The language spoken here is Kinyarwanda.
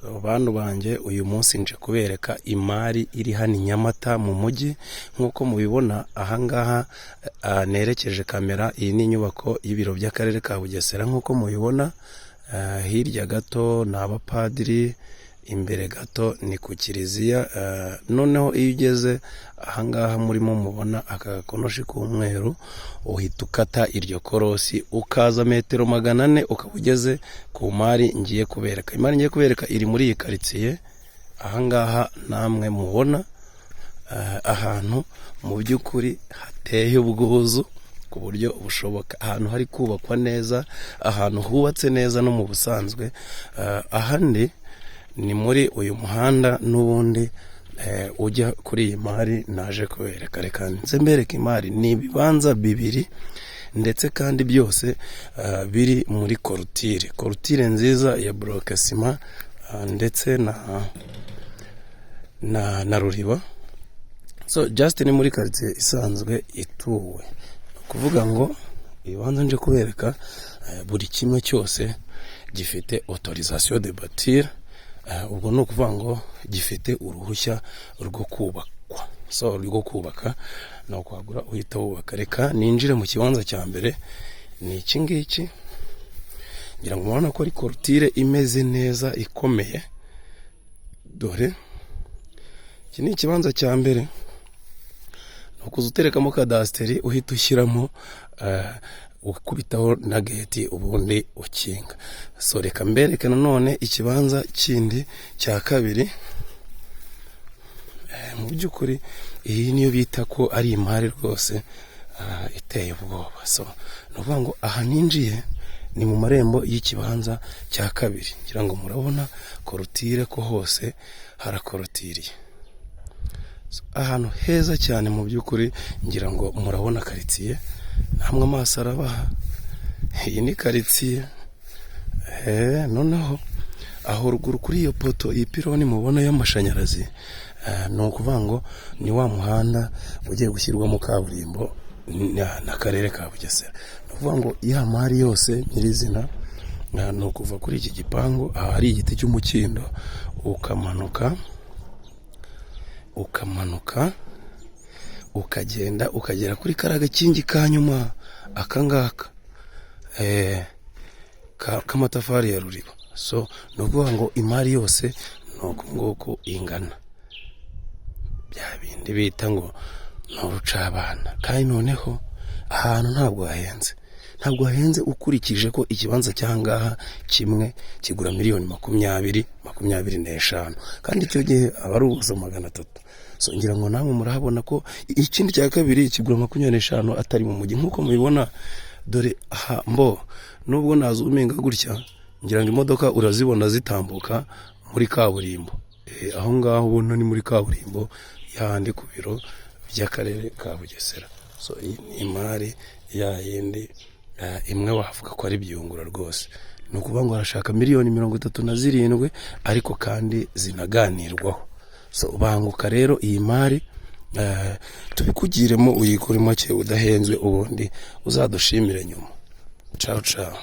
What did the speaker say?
Bantu banjye uyu munsi nje kubereka imari iri hano i Nyamata mu mujyi. Nk'uko mubibona ahangaha nerekeje kamera, iyi ni inyubako y'ibiro by'akarere ka Bugesera. Nk'uko mubibona hirya gato ni abapadiri, imbere gato ni ku kiliziya. Noneho iyo ugeze ahangaha murimo mubona aka gakonoshi k'umweru, uhita ukata iryo korosi ukaza metero 400 ukaba ugeze ku mari ngiye kubereka. Imari ngiye kubereka iri muri iyi karitsiye ahangaha namwe mubona, ahantu mu by'ukuri hateye ubwuzu ku buryo bushoboka, ahantu hari kubakwa neza, ahantu hubatse neza no mu busanzwe. Ahandi ni muri uyu muhanda n'ubundi ujya kuri iyi mari naje kubereka. Reka nze mbereka imari. Ni ibibanza bibiri ndetse kandi byose biri muri korutire nziza ya bloke sima ndetse na ruriba. So just ni muri quartier isanzwe ituwe. Kuvuga ngo ibibanza nje kubereka buri kimwe cyose gifite autorisation de bâtir. Ubwo no kuvuga ngo gifite uruhushya rwo kubakwa. So rwo kubaka no kwagura uhita wubaka. Reka ninjire mu kibanza cya mbere, ni iki ngiki. Ngira ngo mubona ko ari korutire imeze neza ikomeye. Dore iki ni ikibanza cya mbere, nukuza uterekamo kadasteri uhita ushyiramo ukubitaho na gate ubundi ukinga. So reka mbereke nanone ikibanza kindi cya kabiri. Mu by'ukuri iyi niyo bita ko ari imari rwose iteye ubwoba. So nuvuga ngo aha ninjiye ni mu marembo y'ikibanza cya kabiri. Ngira ngo murabona korutire ko hose harakorotiriye. Ahantu heza cyane mu by'ukuri. Ngira ngo murabona karitsiye namwe amaso arabaha. Iyi ni karitsiye. Noneho aho ruguru kuri iyo poto, iyi piloni mubona y'amashanyarazi, ni ukuvuga ngo ni wa muhanda ugiye gushyirwamo kaburimbo n'akarere ka Bugesera. Ni ukuvuga ngo iya mari yose nyirizina ni ukuva kuri iki gipangu ahari igiti cy'umukindo ukamanuka ukagenda ukagera kuri karaga kingi ka nyuma akangaka k'amatafari ya ruriba. So ni ukuvuga ngo imari yose nuko nguko ingana, bya bindi bita ngo n'urucabana. Kandi noneho ahantu ntabwo hahenze ukurikije ko ikibanza cyangaha kimwe kigura miliyoni 25 kandi icyo gihe aba ari ubuso 300. So ngira ngo namwe murahabona ko ikindi cya kabiri kigura 25 atari mu mujyi nk'uko mubibona. Dore aha nubwo nazuminga gutya, ngira ngo imodoka urazibona zitambuka muri kaburimbo. Aho ngaho ubona ni muri kaburimbo yandi ku biro by'akarere ka Bugesera. So iyi ni imari ya yindi imwe wavuga ko ari byungura rwose. Ni ukuvuga ngo arashaka miliyoni 37 ariko kandi zinaganirwaho. So banguka rero iyi mari tubikugiremo uyikore make udahenzwe, ubundi uzadushimire nyuma. Ciao ciao.